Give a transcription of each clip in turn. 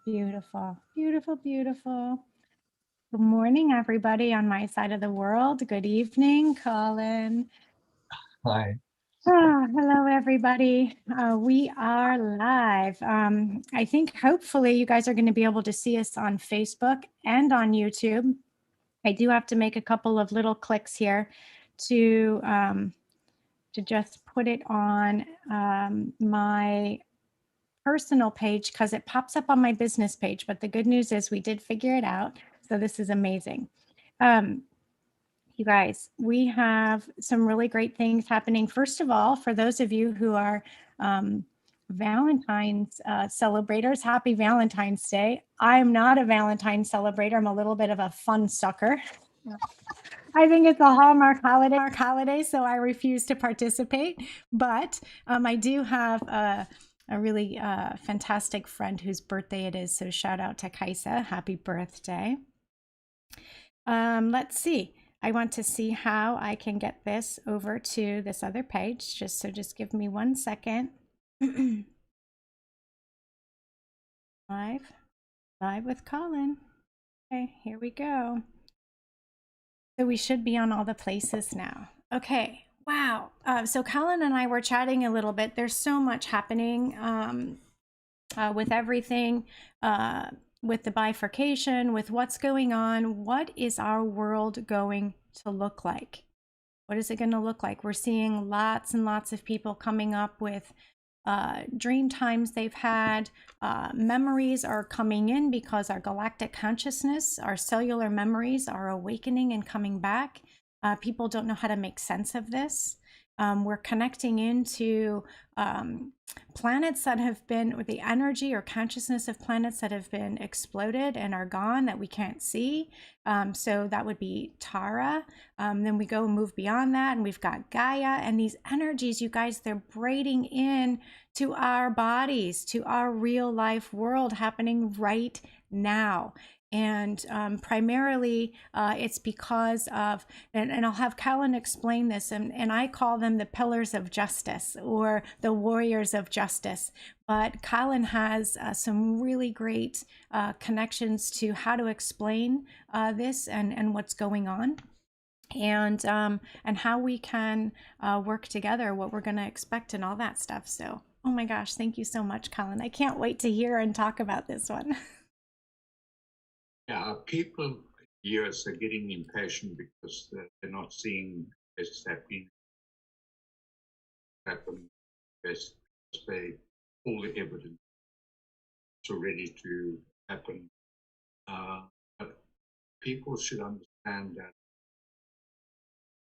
Beautiful, beautiful, beautiful. Good morning, everybody on my side of the world. Good evening, Colin. Hi. Hello, everybody. We are live. I think hopefully you guys are going to be able to see us on Facebook and on YouTube. I do have to make a couple of little clicks here to just put it on my personal page because it pops up on my business page. But the good news is we did figure it out. So this is amazing. Um, you guys, we have some really great things happening. First of all, for those of you who are Valentine's celebrators, happy Valentine's Day. I'm not a Valentine's celebrator. I'm a little bit of a fun sucker. I think it's a Hallmark holiday, so I refuse to participate. But I do have a really fantastic friend whose birthday it is. So shout out to Kaisa. Happy birthday. Let's see. I want to see how I can get this over to this other page. Just give me 1 second. Live with Colin. Okay, here we go. So we should be on all the places now. Okay, wow. So Colin and I were chatting a little bit. There's so much happening with everything, with the bifurcation, with what's going on. What is our world going to look like? What is it going to look like? We're seeing lots and lots of people coming up with dream times they've had. Memories are coming in because our galactic consciousness, our cellular memories are awakening and coming back. People don't know how to make sense of this. We're connecting into planets that have been, with the energy or consciousness of planets that have been exploded and are gone that we can't see. So that would be Tara. Then we go and move beyond that, and we've got Gaia. And these energies, you guys, they're braiding in to our bodies, to our real life world happening right now. And primarily it's because of, and I'll have Colin explain this, and I call them the pillars of justice or the warriors of justice. But Colin has some really great connections to how to explain this and what's going on. And how we can work together, what we're going to expect, and all that stuff. So, oh my gosh, thank you so much, Colin. I can't wait to hear and talk about this one. Yeah, people years are getting impatient because they're not seeing this happen as they all the evidence is ready to happen. But people should understand that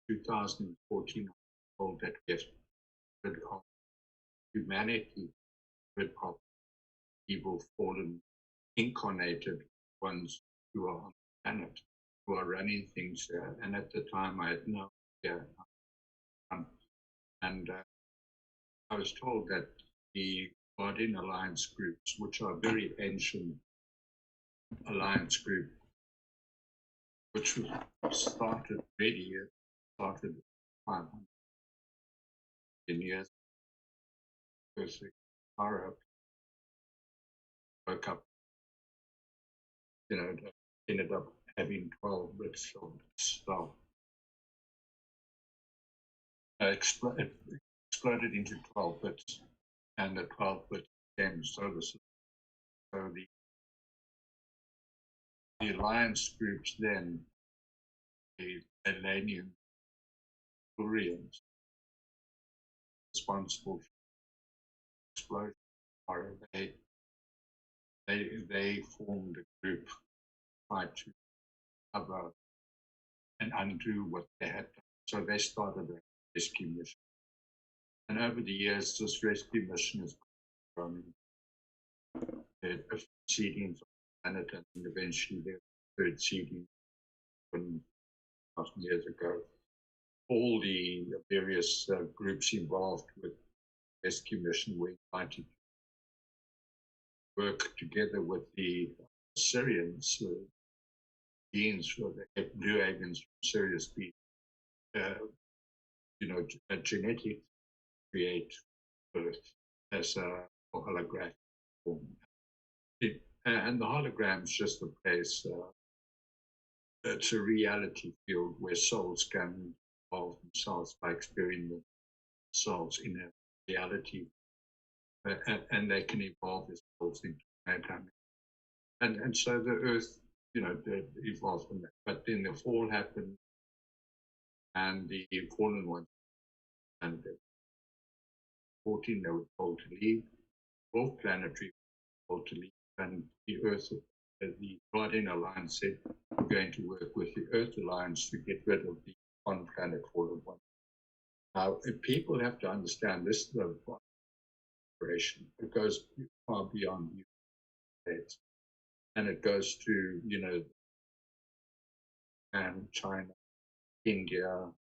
2014 told that we have rid of humanity, rid of evil, fallen, incarnated ones who are on the planet, who are running things there. And at the time, I had no idea. And I was told that the Guardian Alliance groups, which are very ancient alliance group, which was started 500 years because the Arab woke up, ended up having 12 bits of stuff. Exploded into 12 bits, and the 12 bits became solar system. So the alliance groups then, the Atlantean Tellurians, responsible for the explosion, are they formed a group, tried to cover and undo what they had done. So they started a rescue mission. And over the years, this rescue mission has grown a seeding of the planet, and eventually the third seeding 1,000 years ago. All the various groups involved with the rescue mission were invited to work together with the Syrians, beings, the Blue Agans from Sirius B, a genetic create Earth as a holographic form. And the hologram's just a place. It's a reality field where souls can involve themselves by experiencing themselves in a reality, and they can evolve themselves into matter. And so the earth, evolved from that. But then the fall happened, and the fallen ones, and the 14, they were told to leave. Both planetary were told to leave, and the Earth, the Guardian Alliance said, we're going to work with the Earth Alliance to get rid of the on-planet fallen ones. Now, people have to understand this is the operation. It goes far beyond the United States, and it goes to, and China, India,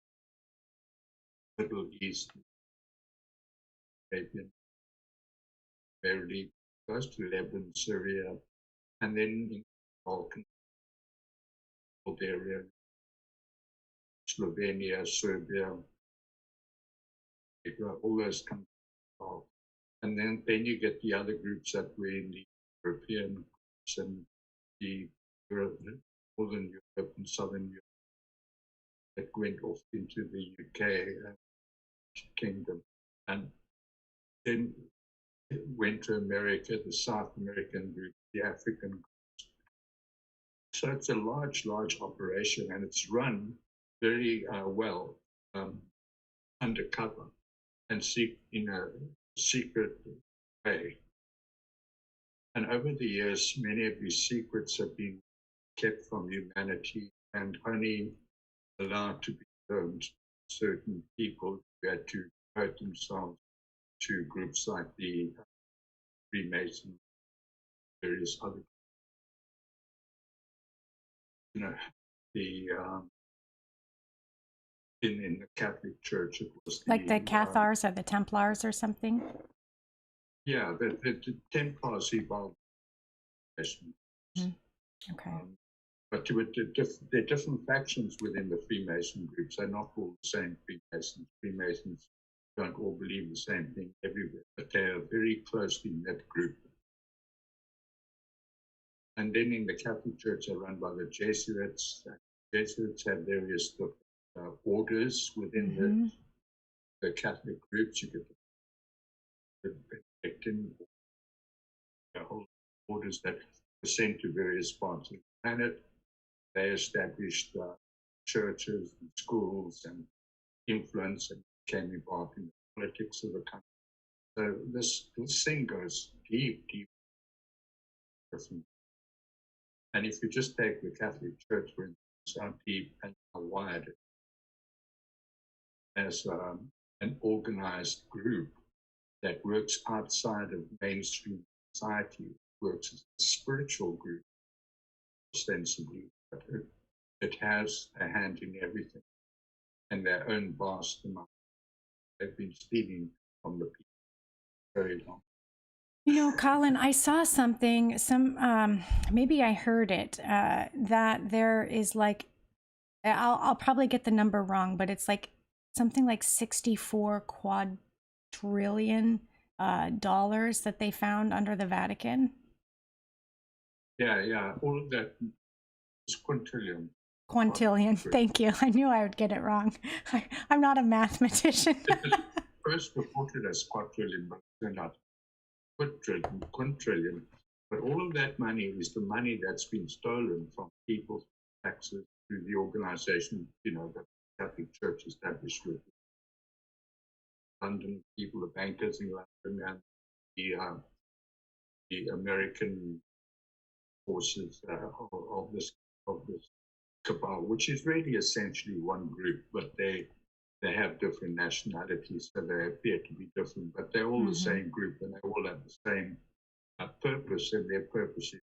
Middle East, Arabian, barely goes to Lebanon, Syria, and then in Balkan, Bulgaria, Slovenia, Serbia, all those countries. And then you get the other groups that were in the European groups and the Northern Europe and Southern Europe that went off into the UK Kingdom. And then it went to America, the South American group, the African group. So it's a large, large operation, and it's run very well undercover and in a secret way. And over the years, many of these secrets have been kept from humanity and only allowed to be learned certain people who had to devote themselves to groups like the Freemasons, various other, the in the Catholic Church, it was Like the Cathars or the Templars or something? Yeah, the Templars evolved. Okay. But there are different factions within the Freemason groups. They're not all the same Freemasons. Freemasons don't all believe the same thing everywhere, but they are a very closely knit group. And then in the Catholic Church, they're run by the Jesuits. The Jesuits have various orders within the Catholic groups. You get the Benedictine, the whole orders that were sent to various parts of the planet. They established churches and schools and influence and became involved in the politics of the country. So this thing goes deep, deep. And if you just take the Catholic Church, for instance, how deep and how wide as an organized group that works outside of mainstream society, works as a spiritual group, ostensibly, but it has a hand in everything and their own vast amount. They've been stealing from the people very long. Colin, I saw something, maybe I heard it, that there is like, I'll probably get the number wrong, but it's like something like 64 quadrillion dollars that they found under the Vatican. Yeah, all of that is quintillion. Quintillion, thank you. I knew I would get it wrong. I'm not a mathematician. First reported as quadrillion, but it turned out quintillion. But all of that money is the money that's been stolen from people's taxes through the organization, the Catholic Church established with London people, the bankers in London, and the American forces of this cabal, which is really essentially one group, but they have different nationalities, so they appear to be different, but they're all the same group, and they all have the same purpose, and their purpose is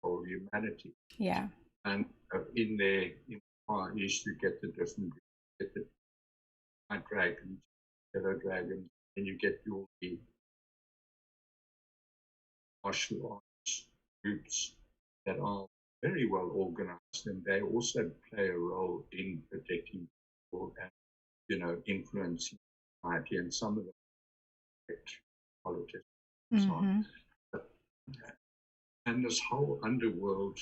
for humanity. Yeah. And in the Far East, you get the different groups, you get the white dragons, yellow dragons, and you get all the martial arts groups that are very well organized, and they also play a role in protecting people and influencing society, and some of them politics and so on. And this whole underworld,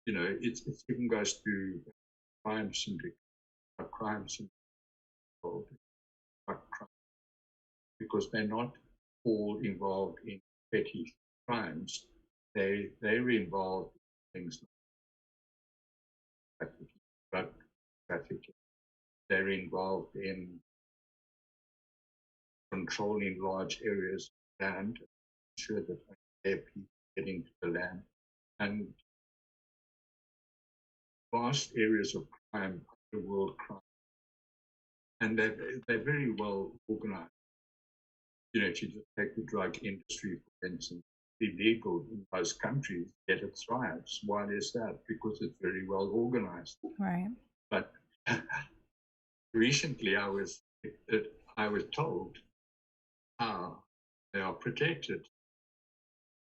it even goes to crime syndicate, crime syndicate, because they're not all involved in petty crimes. They're involved in things like drug trafficking. They're involved in controlling large areas of land, ensure that their people getting to the land, and vast areas of crime, underworld crime, and they're very well organized. If you just take the drug industry, for instance, illegal in most countries, yet it thrives. Why is that? Because it's very well organized. Right. But recently, I was told how they are protected.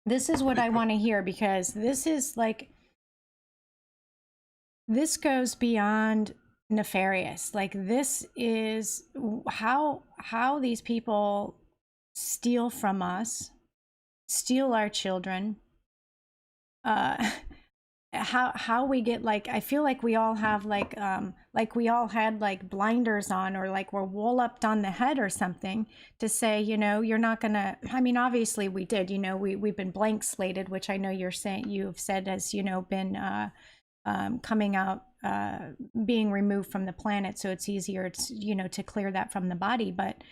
This is what I want to hear, because this is like, this goes beyond nefarious. Like, this is how these people steal from us, steal our children, uh how we get, like, I feel like we all have like we all had like blinders on, or like we're walloped on the head or something, to say, you're not gonna, I mean, obviously we did, we've been blank slated, which I know you've said has, been coming out, being removed from the planet, so it's easier to, to clear that from the body. But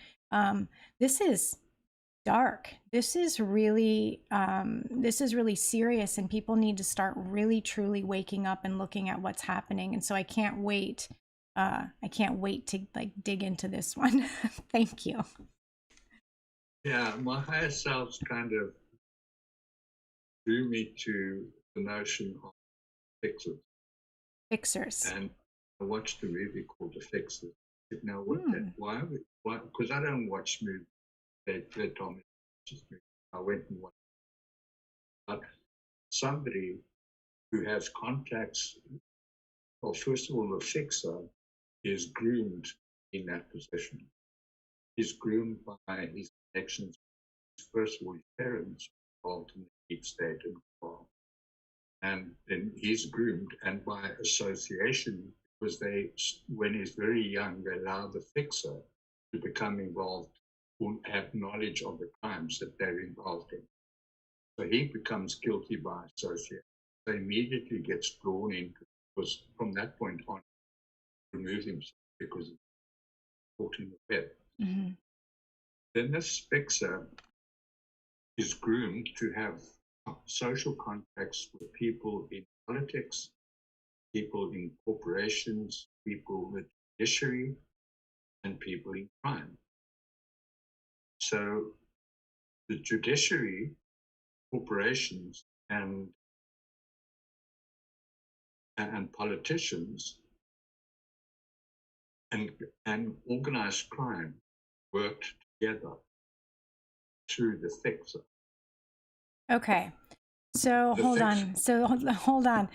this is dark. This is really serious, and people need to start really truly waking up and looking at what's happening. And so I can't wait to like dig into this one. Thank you. Yeah, my higher self kind of drew me to the notion of fixers. Fixers. And I watched a movie called The Fixers. Now, why? Because I don't watch movies. They told me just movies. I went and watched. But somebody who has contacts, well, first of all, the fixer is groomed in that position. He's groomed by his connections. First of all, his parents involved in the deep state and involved. And then he's groomed, and by association, because when he's very young, they allow the fixer to become involved, who have knowledge of the crimes that they're involved in. So he becomes guilty by association. So immediately gets drawn into, because from that point on, remove himself because he's caught in the web. Mm-hmm. Then this fixer is groomed to have social contacts with people in politics, people in corporations, people with judiciary, and people in crime. So the judiciary, corporations, and politicians and organized crime worked together through the fixer. Okay. So hold on.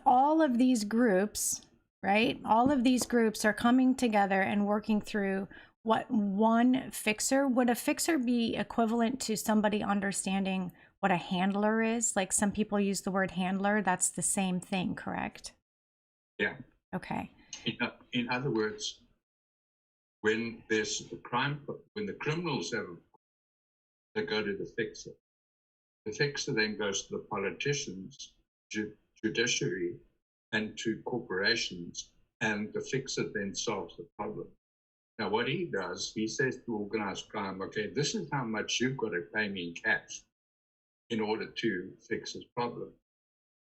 All of these groups, right? All of these groups are coming together and working through what one fixer. Would a fixer be equivalent to somebody understanding what a handler is? Like, some people use the word handler. That's the same thing, correct? Yeah. Okay. In other words, when there's a crime, when the criminals they go to the fixer. The fixer then goes to the politicians, judiciary, and to corporations, and the fixer then solves the problem. Now, what he does, he says to organized crime, okay, this is how much you've got to pay me in cash in order to fix this problem.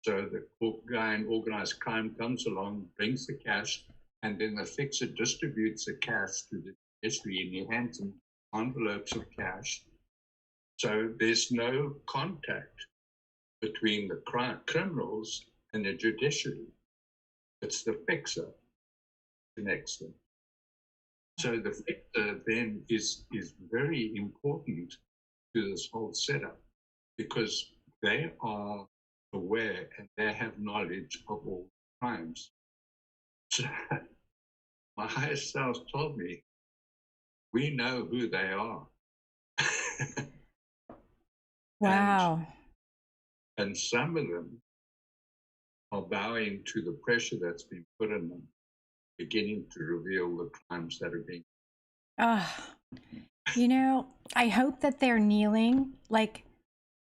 So the guy in organized crime comes along, brings the cash, and then the fixer distributes the cash to the judiciary, and he hands them envelopes of cash. So there's no contact between the criminals and the judiciary. It's the fixer who connects them. So the fixer then is very important to this whole setup, because they are aware and they have knowledge of all crimes. So my higher self told me, we know who they are. Wow. And some of them are bowing to the pressure that's been put on them, beginning to reveal the crimes that are being. Oh, you know, I hope that they're kneeling like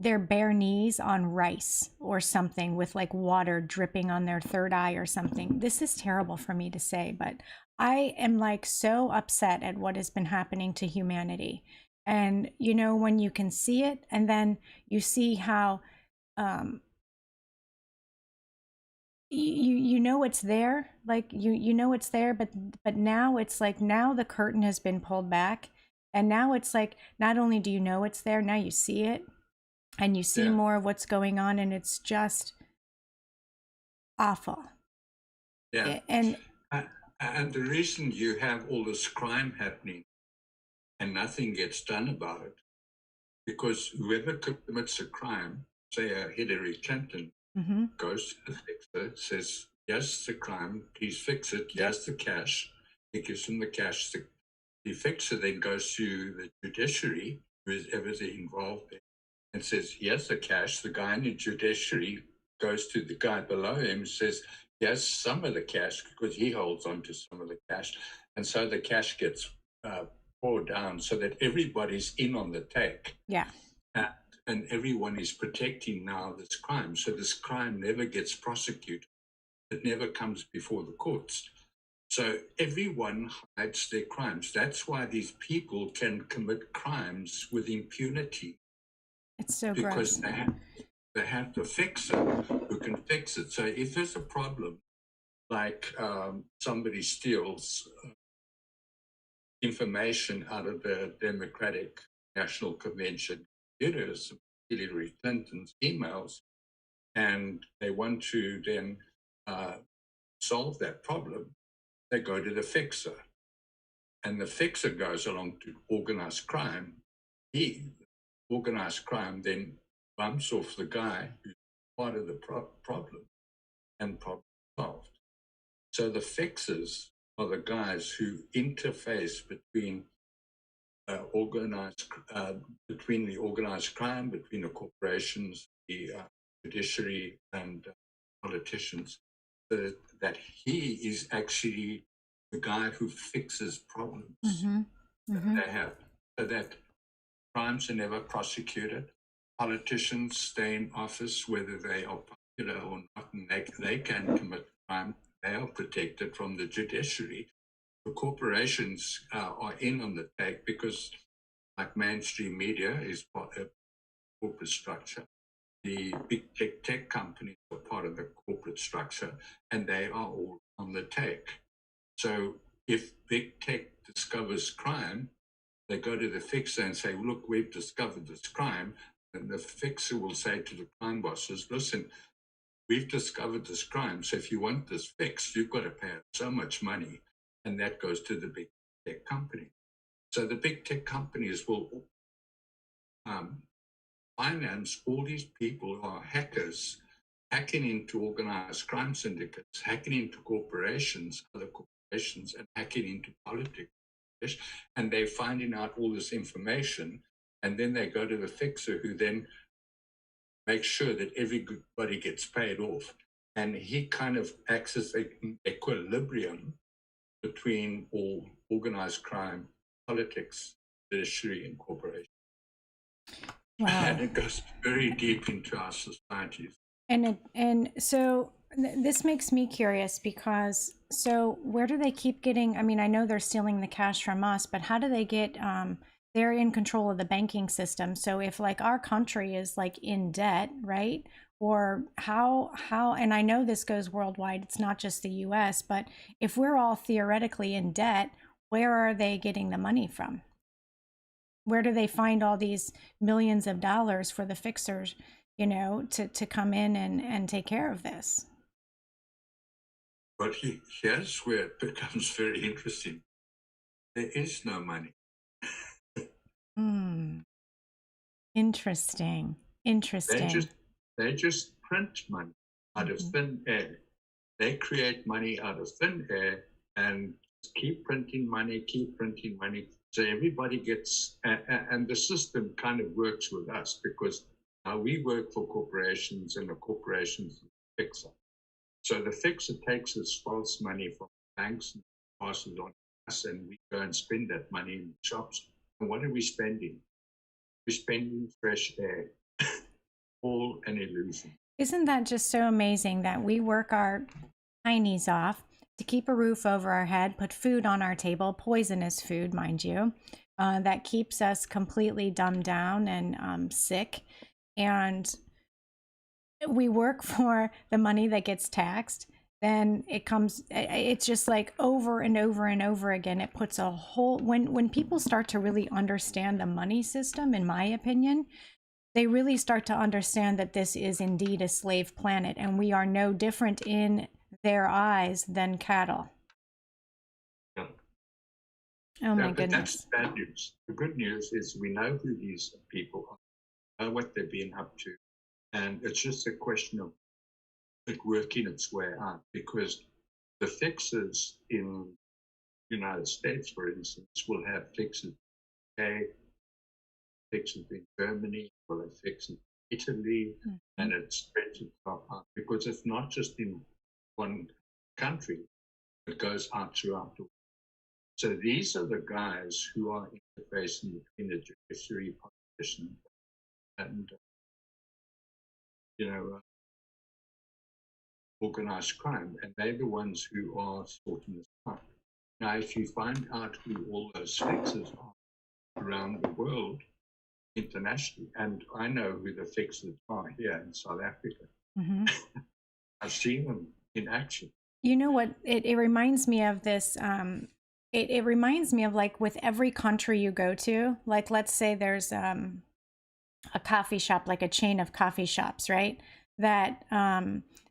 their bare knees on rice or something with like water dripping on their third eye or something. This is terrible for me to say, but I am like so upset at what has been happening to humanity. And you know, when you can see it and then you see how um you know it's there, like you know it's there, but now it's like now the curtain has been pulled back, and now it's like not only do you know it's there, now you see it and you see Yeah. more of what's going on, and it's just awful. Yeah. And And the reason you have all this crime happening and nothing gets done about it, because whoever commits a crime, say Hillary Clinton, mhm, goes to the fixer, says, yes, the crime, please fix it, yep, yes, the cash. He gives him the cash. The fixer then goes to the judiciary, whoever's involved there, and says, yes, the cash. The guy in the judiciary goes to the guy below him and says, yes, some of the cash, because he holds on to some of the cash. And so the cash gets poured down so that everybody's in on the take. yeah, Uh, and everyone is protecting now this crime. So this crime never gets prosecuted. It never comes before the courts. So everyone hides their crimes. That's why these people can commit crimes with impunity, it's so because gross. they have to fix it, who can fix it. So if there's a problem, like somebody steals information out of the Democratic National Convention computers, Hillary Clinton's emails, and they want to then solve that problem, they go to the fixer. And the fixer goes along to organized crime. Organized crime then bumps off the guy who's part of the problem and problem solved. So the fixers are the guys who interface between the organized crime, between the corporations, the judiciary, and politicians. That he is actually the guy who fixes problems Mhm, that mhm, they have, so that crimes are never prosecuted. Politicians stay in office whether they are popular or not, and they can commit crime. They are protected from the judiciary. The corporations are in on the take because, like mainstream media, is part of corporate structure. The big tech companies are part of the corporate structure, and they are all on the take. So if big tech discovers crime, they go to the fixer and say, look, we've discovered this crime. And the fixer will say to the crime bosses, listen, we've discovered this crime. So if you want this fixed, you've got to pay so much money. And that goes to the big tech company. So the big tech companies will um, finance all these people who are hackers, hacking into organized crime syndicates, hacking into corporations, other corporations, and hacking into politics. And they're finding out all this information. And then they go to the fixer, who then makes sure that everybody gets paid off. And he kind of acts as an equilibrium between all organized crime, politics, judiciary, and corporation. And wow. it goes very deep into our societies. And so this makes me curious because so where do they keep getting? I mean, I know they're stealing the cash from us, but how do they get? They're in control of the banking system. So if like our country is like in debt, right? Or how? And I know this goes worldwide. It's not just the U.S. But if we're all theoretically in debt, where are they getting the money from? Where do they find all these millions of dollars for the fixers, you know, to come in and take care of this? But here's where it becomes very interesting. There is no money. Hmm. Interesting. They Interesting. just they just print money out of Mhm. thin air. They create money out of thin air and keep printing money, keep printing money. So everybody gets, and the system kind of works with us because We work for corporations, and the corporations fixer. So the fixer takes this false money from banks and passes it on to us, and we go and spend that money in shops. And what are we spending? We're spending fresh air, all an illusion. Isn't that just so amazing that we work our heinies off to keep a roof over our head, put food on our table, poisonous food, mind you, that keeps us completely dumbed down and sick. And we work for the money that gets taxed. Then it's just like over and over and over again. It puts a whole, when people start to really understand the money system, in my opinion, they really start to understand that this is indeed a slave planet and we are no different in their eyes than cattle. Yeah. Oh my But goodness. that's bad news. The good news is we know who these people are, know what they've been up to, and it's just a question of it working its way out, because the fixes in the United States, for instance, will have fixes in UK, fixes in Germany, will have fixes in Italy, and it spreads itself out because it's not just in one country, it goes out throughout the world. So these are the guys who are interfacing between the judiciary, politicians, and you know, organized crime, and they're the ones who are sorting this out. Now, if you find out who all those fixers are around the world, internationally, and I know who the fixers are here in South Africa. Mm-hmm. I've seen them in action. You know what? It reminds me of this. It reminds me of like with every country you go to, like let's say there's a coffee shop, like a chain of coffee shops, right? That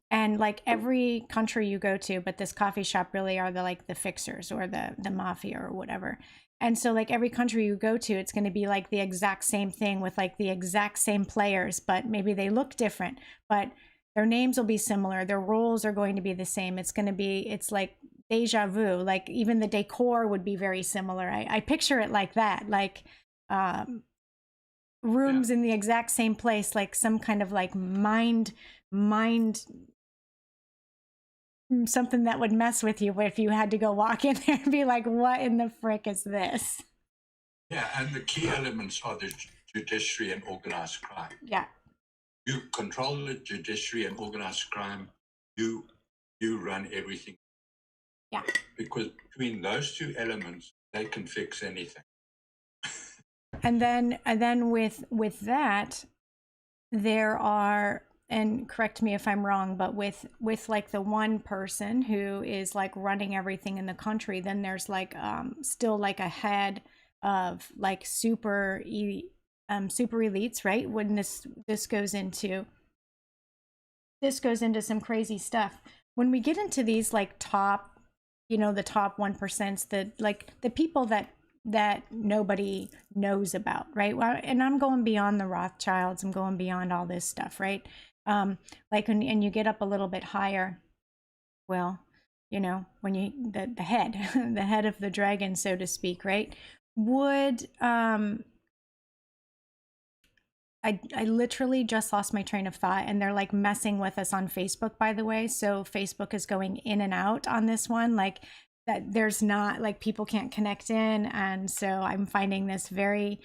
and like every country you go to, but this coffee shop really are the fixers or the mafia or whatever. And so like every country you go to, it's going to be like the exact same thing with like the exact same players, but maybe they look different, but their names will be similar. Their roles are going to be the same. It's like deja vu. Like even the decor would be very similar. I picture it like that, like rooms in the exact same place, like some kind of like mind something that would mess with you if you had to go walk in there and be like, what in the frick is this? Yeah, and the key elements are the judiciary and organized crime. Yeah. You control the judiciary and organized crime, you run everything. Yeah. Because between those two elements, they can fix anything. And then with that, there are, and correct me if I'm wrong, but with like the one person who is like running everything in the country, then there's like still like a head of like super elites, right? When this goes into some crazy stuff. When we get into these like top, the top 1%, the people that nobody knows about, right? Well, and I'm going beyond the Rothschilds, I'm going beyond all this stuff, right? Like and you get up a little bit higher, well, when you the head the head of the dragon, so to speak, right? Would I literally just lost my train of thought, and they're like messing with us on Facebook, by the way. So Facebook is going in and out on this one, like that there's not like people can't connect in. And so I'm finding this very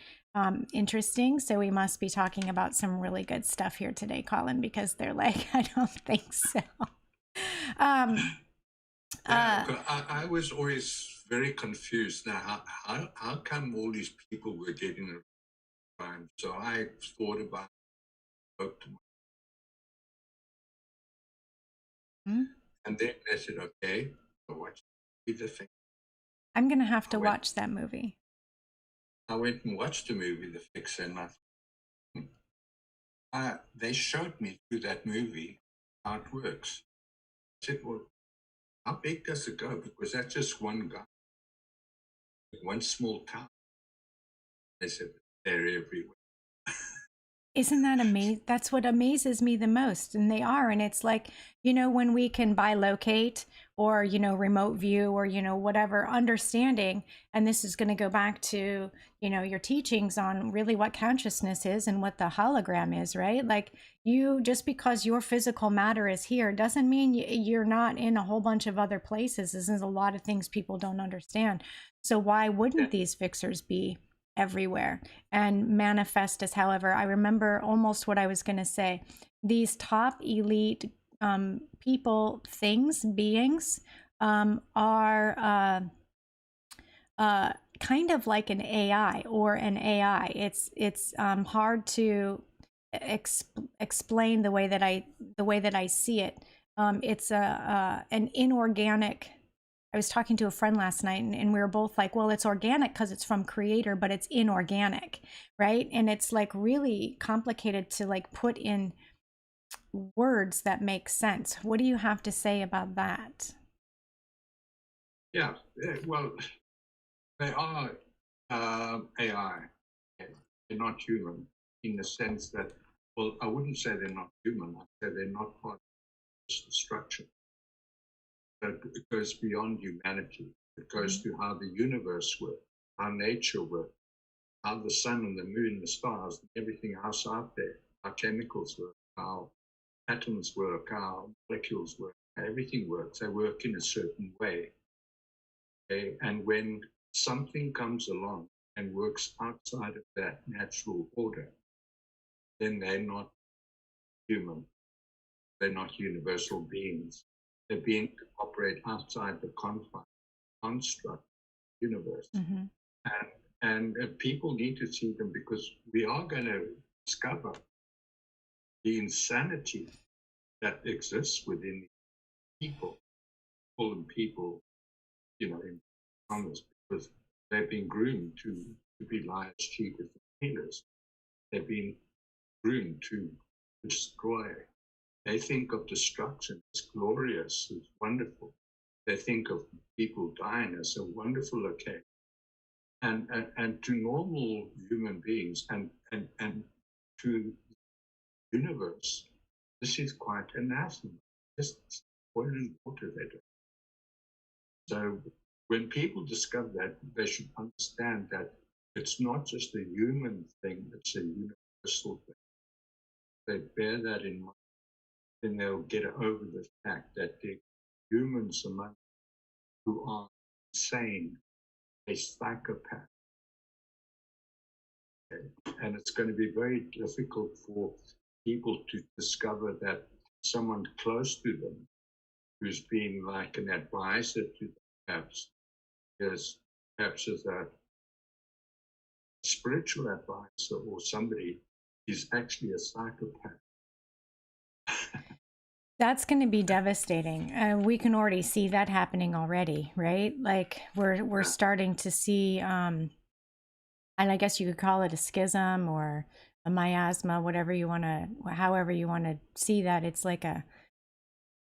interesting. So we must be talking about some really good stuff here today, Colin, because they're like, I don't think so. I was always very confused. Now, how come all these people were getting it crime? So I thought about it, and then I said, okay, so what's the thing? I'm gonna have to watch that movie. I went and watched the movie, The Fix, and they showed me through that movie how it works. I said, well, how big does it go? Because that's just one guy, one small town. They said, they're everywhere. Isn't that amazing? That's what amazes me the most. And they are. And it's like, when we can bilocate or, remote view or, whatever understanding. And this is going to go back to, your teachings on really what consciousness is and what the hologram is, right? Like just because your physical matter is here doesn't mean you're not in a whole bunch of other places. This is a lot of things people don't understand. So why Yeah, wouldn't these fixers be everywhere and manifest as however? I remember almost what I was going to say. These top elite people, things, beings are kind of like an AI or an AI. It's hard to explain the way that I see it. It's an inorganic. I was talking to a friend last night, and we were both like, well, it's organic because it's from creator, but it's inorganic, right? And it's like really complicated to like put in words that make sense. What do you have to say about that? yeah. Well, they are AI. They're not human in the sense that, well, I wouldn't say they're not human. I'd say they're not part of the structure. But it goes beyond humanity. It goes to how the universe works, how nature works, how the sun and the moon, the stars, and everything else out there, how chemicals work, how atoms work, how molecules work, how everything works. They work in a certain way. Okay? And when something comes along and works outside of that natural order, then they're not human. They're not universal beings. They're beings that operate outside the confine, construct, universe. Mm-hmm. And people need to see them because we are going to discover the insanity that exists within people, fallen people, in Congress, because they've been groomed to be liars, cheaters, and killers. They've been groomed to destroy. They think of destruction as glorious, as wonderful. They think of people dying as a wonderful occasion. And to normal human beings and to the universe, this is quite anathema. Just boiling water they do. So when people discover that, they should understand that it's not just a human thing, it's a universal thing. They bear that in mind, then they'll get over the fact that there are humans among who are insane, a psychopath. Okay? And it's going to be very difficult for people to discover that someone close to them who's been like an advisor to them, perhaps as a spiritual advisor or somebody is actually a psychopath. That's going to be devastating. We can already see that happening already, right? Like we're Yeah, starting to see, and I guess you could call it a schism or a miasma, whatever you want to, however you want to see that. It's like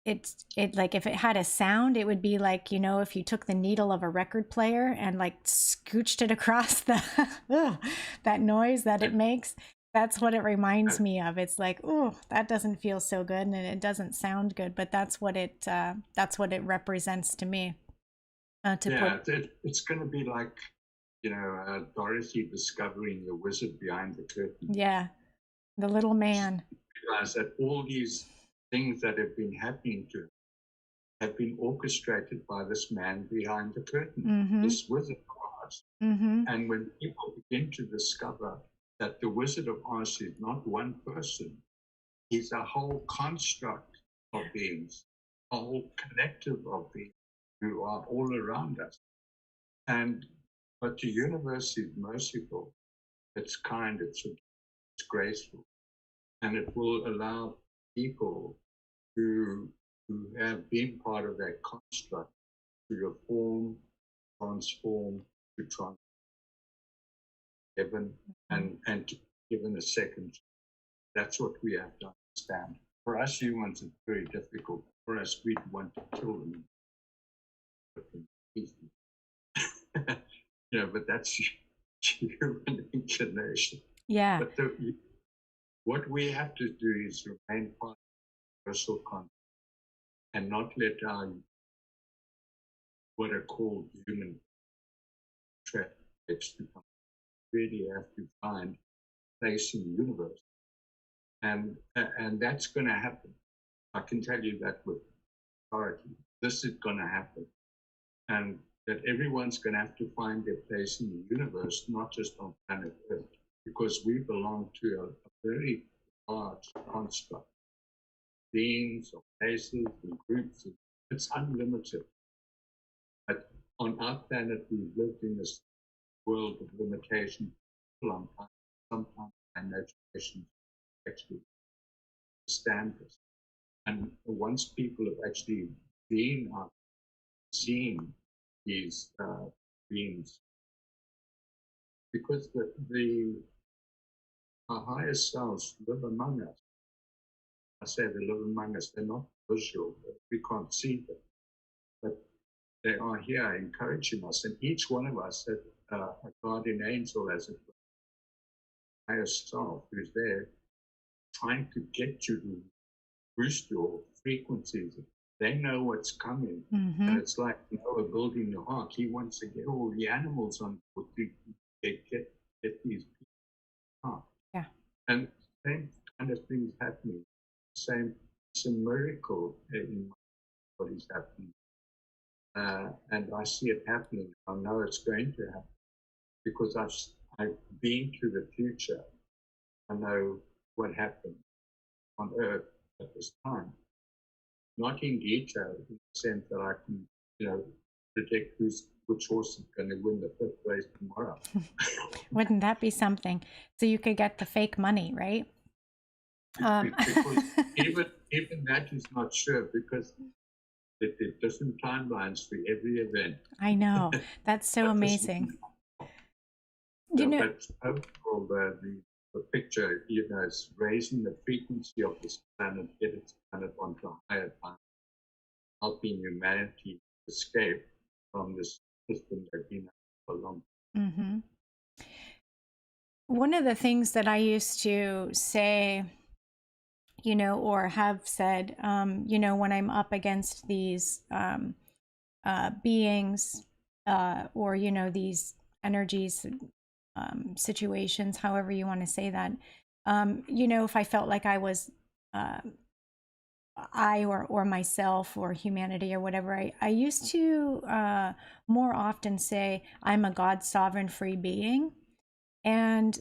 it like if it had a sound, it would be like, if you took the needle of a record player and like scooched it across the ugh, that noise that it makes. That's what it reminds me of. It's like, oh, that doesn't feel so good and it doesn't sound good, but that's what it represents to me. To put yeah. It's going to be like Dorothy discovering the wizard behind the curtain. Yeah, the little man. Realize that all these things that have been happening to her have been orchestrated by this man behind the curtain, Mm-hmm. this Wizard of Oz. Mm-hmm. And when people begin to discover that the Wizard of Oz is not one person, he's a whole construct of beings, a whole collective of beings who are all around us. And but the universe is merciful, it's kind, it's graceful, and it will allow people who have been part of that construct to reform, transform, to transform heaven and to given a second. That's what we have to understand. For us humans, it's very difficult. For us, we want to kill them. But that's human inclination. Yeah. But What we have to do is remain part of universal concept and not let our what are called human traits become. Really have to find place in the universe, and that's going to happen. I can tell you that with authority. This is going to happen, and that everyone's going to have to find their place in the universe, not just on planet Earth, because we belong to a very large construct, beings or places and groups. It's unlimited. But on our planet, we've lived in this world of limitation for a long time. Sometimes our imagination actually stand this. And once people have actually been out, seen these beings, because our higher selves live among us. I say they live among us, they're not visual, we can't see them, but they are here encouraging us. And each one of us has a guardian angel, as it were, higher self, who's there trying to get you to boost your frequencies. They know what's coming. Mm-hmm. And it's like Noah building the ark. He wants to get all the animals on board to get these people out. Yeah. And same kind of things happening. Same, it's a miracle in what is happening. And I see it happening. I know it's going to happen because I've been to the future. I know what happened on Earth at this time. Not in detail, in the sense that I can, predict which horse is going to win the fifth race tomorrow. Wouldn't that be something? So you could get the fake money, right? Because even that is not sure, because there are different timelines for every event. I know. That's so amazing. But overall, the picture, is raising the frequency of this planet, get its planet onto a higher planet, helping humanity escape from this system they've been in for long. Mm-hmm. One of the things that I used to say, or have said, when I'm up against these beings, or, these energies, situations, however you want to say that, if I felt like I was, or myself or humanity or whatever, I used to more often say, I'm a God sovereign free being. And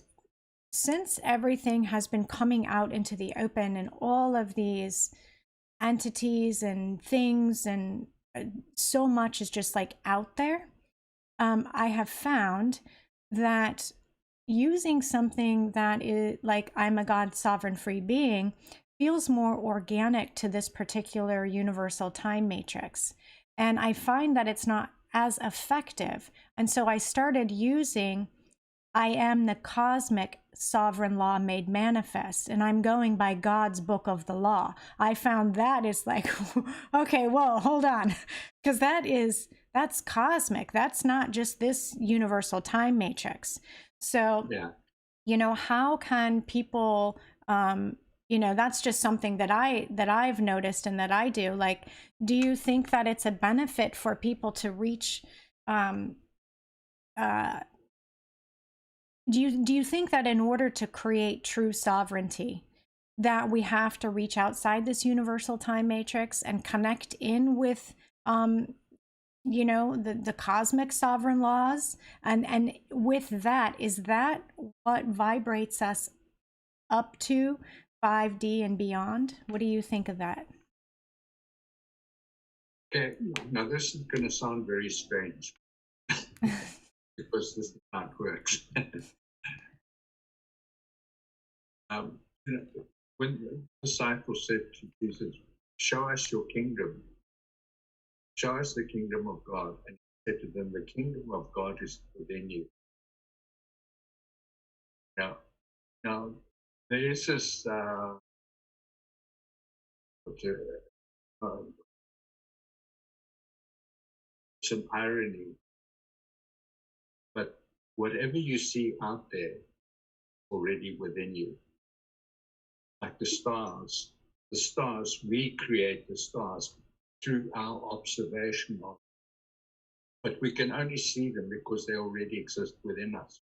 since everything has been coming out into the open and all of these entities and things and so much is just like out there, I have found that using something that is like, I'm a God sovereign free being, feels more organic to this particular universal time matrix. And I find that it's not as effective. And so I started using, I am the cosmic sovereign law made manifest, and I'm going by God's book of the law. I found that is like, okay, whoa, hold on. Because that's cosmic. That's not just this universal time matrix. So, yeah. How can people, that's just something that I've noticed and that I do. Like, do you think that it's a benefit for people to reach, do you think that in order to create true sovereignty, that we have to reach outside this universal time matrix and connect in with, the cosmic sovereign laws? And with that, is that what vibrates us up to 5D and beyond? What do you think of that? Okay, now this is going to sound very strange because this is not works. When the disciples said to Jesus, show us your kingdom, show us the kingdom of God, and he said to them, the kingdom of God is within you. Now there is this some irony, but whatever you see out there already within you. like the stars. The stars, we create the stars through our observation of, but we can only see them because they already exist within us.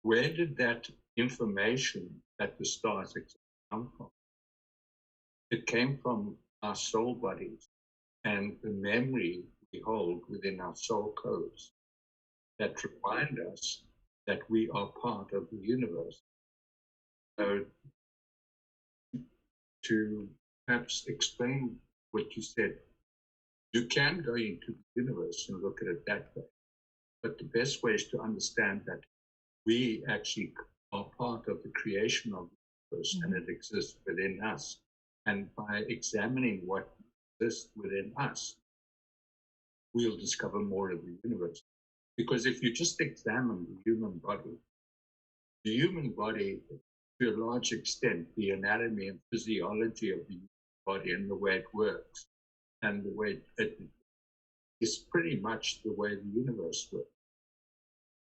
Where did that information that the stars exist come from? It came from our soul bodies and the memory we hold within our soul codes that remind us that we are part of the universe. So, to perhaps explain what you said, you can go into the universe and look at it that way. But the best way is to understand that we actually are part of the creation of the universe, and it exists within us. And by examining what exists within us, we'll discover more of the universe. Because if you just examine the human body, to a large extent, the anatomy and physiology of the body and the way it works, and the way it is pretty much the way the universe works.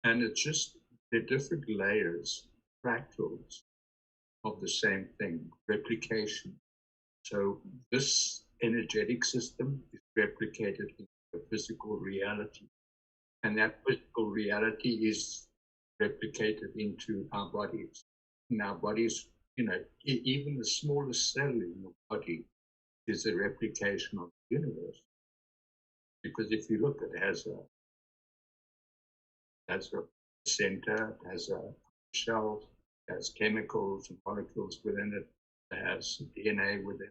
And it's just the different layers, fractals of the same thing, replication. So this energetic system is replicated in a physical reality. And that physical reality is replicated into our bodies. In our bodies, even the smallest cell in the body is a replication of the universe. Because if you look, it has a center, it has a shell, it has chemicals and molecules within it, it has DNA within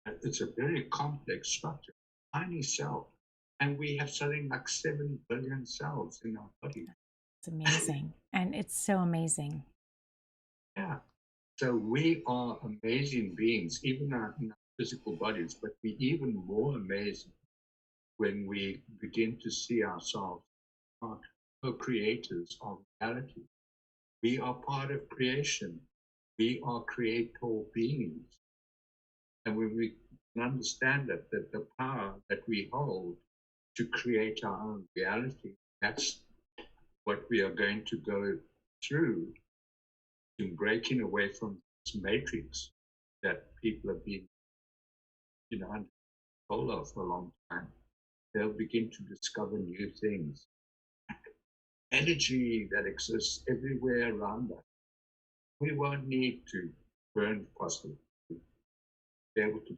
it. It's a very complex structure, tiny cell. And we have something like 7 billion cells in our body. It's amazing. And it's so amazing. Yeah. So we are amazing beings, even in our physical bodies, but we're even more amazing when we begin to see ourselves as co-creators of reality. We are part of creation. We are creator beings. And when we can understand that the power that we hold to create our own reality, that's what we are going to go through in breaking away from this matrix that people have been, under control of for a long time. They'll begin to discover new things. Energy that exists everywhere around us. We won't need to burn fossil fuels. Be able to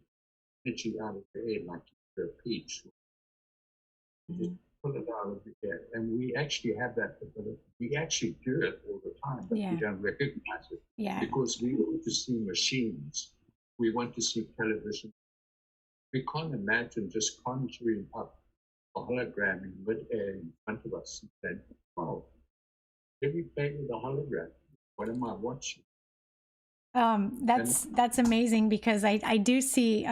energy out of the air like a peach. Just pull it out of the air. And we actually have that ability. We actually do it all the time, but we don't recognize it. Because we want to see machines. We want to see television. We can't imagine just conjuring up a hologram in mid-air in front of us and saying, oh, let me play with a hologram. What am I watching? That's amazing, because I do see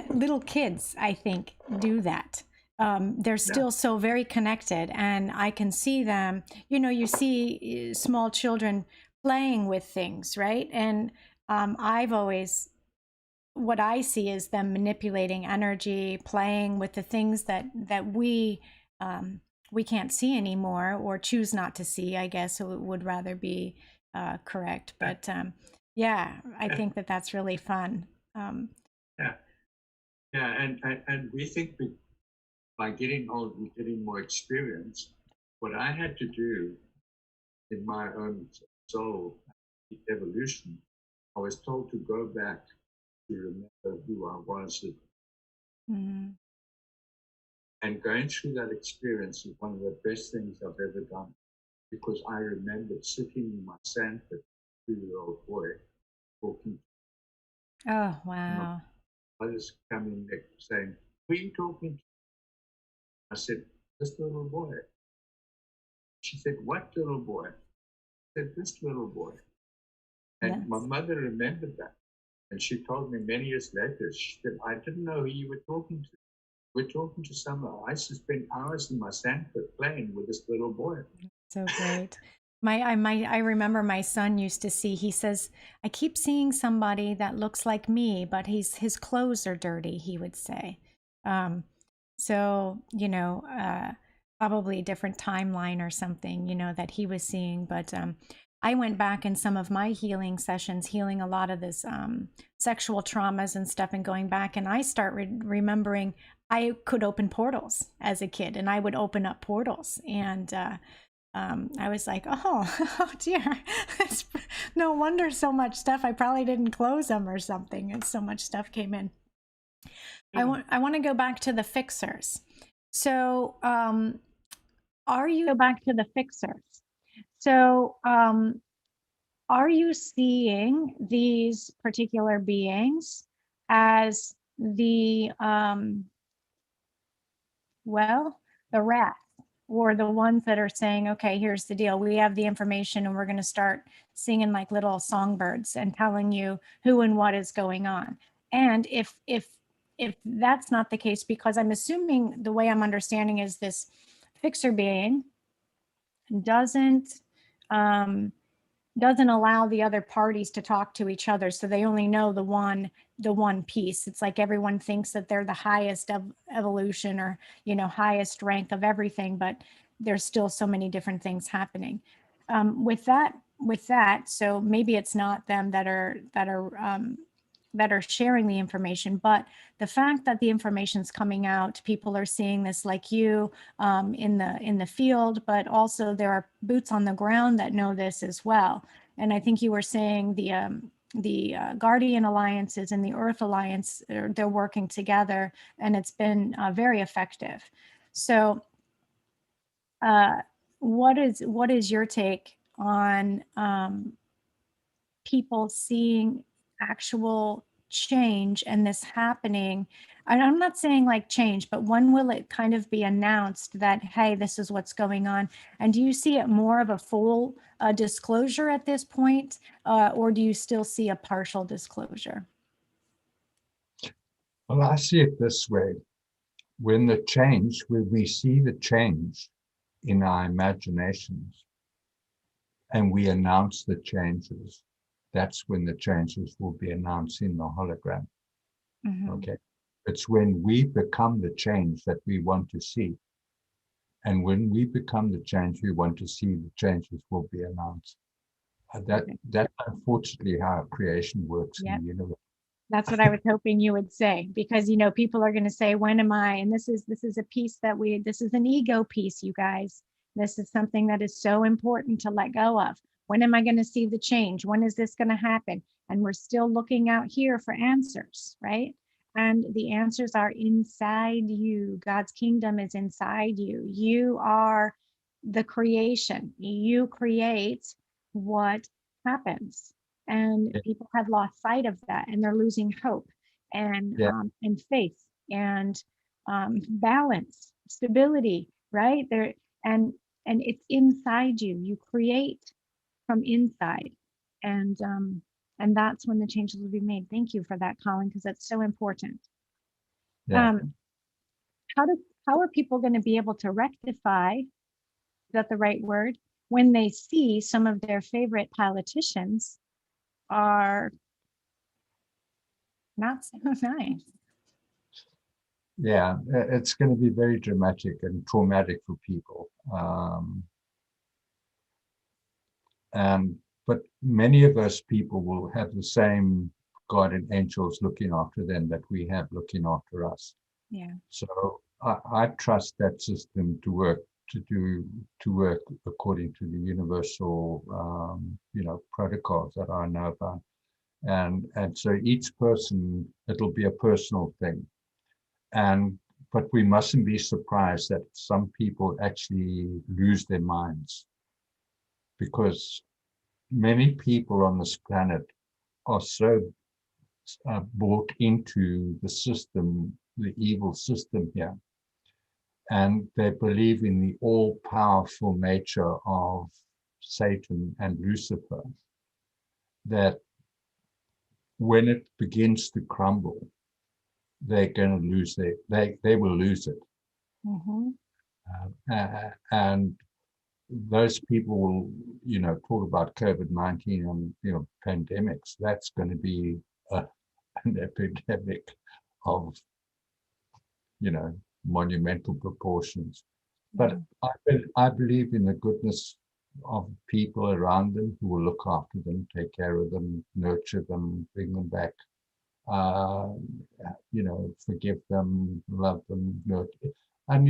little kids, I think, do that. They're still so very connected, and I can see them. You see small children playing with things, right? And what I see is them manipulating energy, playing with the things that we can't see anymore, or choose not to see, I guess it would rather be correct. But I think that's really fun. Yeah, and we think by getting old, we're getting more experience. What I had to do in my own soul evolution, I was told to go back to remember who I was. And going through that experience is one of the best things I've ever done, because I remembered sitting in my sandpit, 2-year-old boy, talking. Oh, wow. I was coming there saying, who are you talking to? I said, this little boy. She said, what little boy? I said, this little boy. And my mother remembered that. And she told me many years later, she said, I didn't know who you were talking to. We're talking to someone. I used to spend hours in my sandpit playing with this little boy. So great. I remember my son used to see, he says, I keep seeing somebody that looks like me, but his clothes are dirty, he would say. So, probably a different timeline or something, that he was seeing. But I went back in some of my healing sessions, healing a lot of this sexual traumas and stuff, and going back, and I start remembering I could open portals as a kid, and I would open up portals, and I was like, oh, oh dear, it's, no wonder so much stuff. I probably didn't close them or something, and so much stuff came in. I want to go back to the fixers. So, are you go back to the fixers? So, are you seeing these particular beings as the well, the rats, or the ones that are saying, okay, here's the deal. We have the information and we're going to start singing like little songbirds and telling you who and what is going on. And if that's not the case, because I'm assuming the way I'm understanding is this fixer being doesn't um, doesn't allow the other parties to talk to each other, so they only know the one piece. It's like everyone thinks that they're the highest of evolution, or highest rank of everything, but there's still so many different things happening. With that, so maybe it's not them that are sharing the information, but the fact that the information's coming out, people are seeing this, like you, in the field, but also there are boots on the ground that know this as well. And I think you were saying the Guardian Alliances and the Earth Alliance, they're working together, and it's been very effective. So, what is your take on people seeing actual change and this happening? And I'm not saying like change, but when will it kind of be announced that, hey, this is what's going on? And do you see it more of a full disclosure at this point, or do you still see a partial disclosure? Well, I see it this way. When we see the change in our imaginations and we announce the changes, that's when the changes will be announced in the hologram. Mm-hmm. Okay. It's when we become the change that we want to see. And when we become the change we want to see, the changes will be announced. That's unfortunately how creation works in Yep. the universe. That's what I was hoping you would say, because people are going to say, when am I? And this is a piece that this is an ego piece, you guys. This is something that is so important to let go of. When am I going to see the change? When is this going to happen? And we're still looking out here for answers, right? And the answers are inside you. God's kingdom is inside you. You are the creation. You create what happens, and Yeah. people have lost sight of that, and they're losing hope Yeah. and faith and balance, stability, right there. And it's inside you. You create from inside, and that's when the changes will be made. Thank you for that, Colin, because that's so important. Yeah. um how do how are people going to be able to rectify, is that the right word, when they see some of their favorite politicians are not so nice? Yeah, it's going to be very dramatic and traumatic for people. And but many of us people will have the same guardian angels looking after them that we have looking after us. Yeah. So I trust that system to work according to the universal protocols that I know about. And so each person, it'll be a personal thing. But we mustn't be surprised that some people actually lose their minds, because many people on this planet are so bought into the system, the evil system here, and they believe in the all-powerful nature of Satan and Lucifer, that when it begins to crumble, they're going to lose they will lose it. Mm-hmm. And those people will, talk about COVID-19 and, pandemics. That's going to be an epidemic of, monumental proportions. But Yeah. I believe in the goodness of people around them who will look after them, take care of them, nurture them, bring them back, uh, forgive them, love them, nurture. And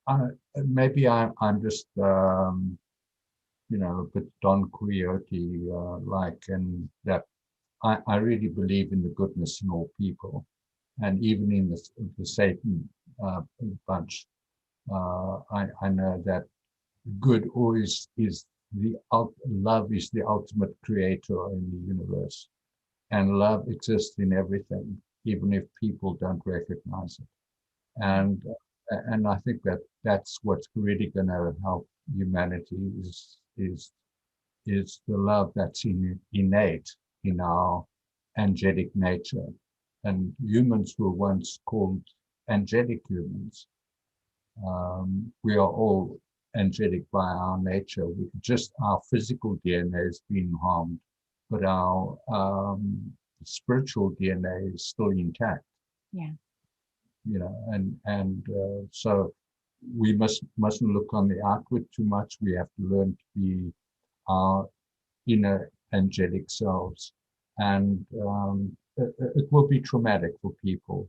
I, maybe I'm just a bit Don Quixote like, and that I really believe in the goodness in all people, and even in the Satan bunch. I know that good always is love is the ultimate creator in the universe, and love exists in everything, even if people don't recognize it. And I think that that's what's really going to help humanity is the love that's innate in our angelic nature. And humans were once called angelic humans. We are all angelic by our nature. Just our physical DNA has been harmed, but our spiritual DNA is still intact. Yeah. So we mustn't look on the outward too much. We have to learn to be our inner angelic selves, and it will be traumatic for people.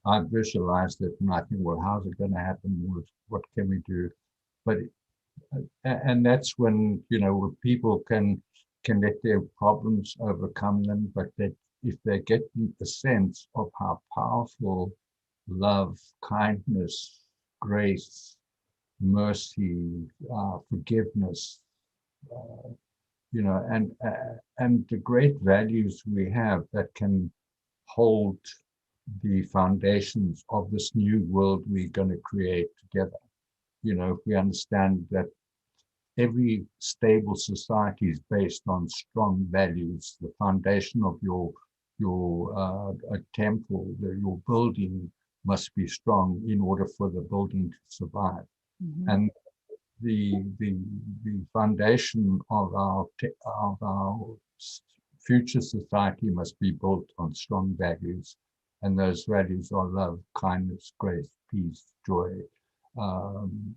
I visualized it, and I think, well, how's it going to happen? What can we do? But and that's when people can let their problems overcome them, but that if they get the sense of how powerful love, kindness, grace, mercy, forgiveness, uh, and the great values we have that can hold the foundations of this new world we're going to create together. If we understand that every stable society is based on strong values, the foundation of your a temple, your building must be strong in order for the building to survive. Mm-hmm. And the the the foundation of our future society must be built on strong values, and those values are love, kindness, grace, peace, joy, um,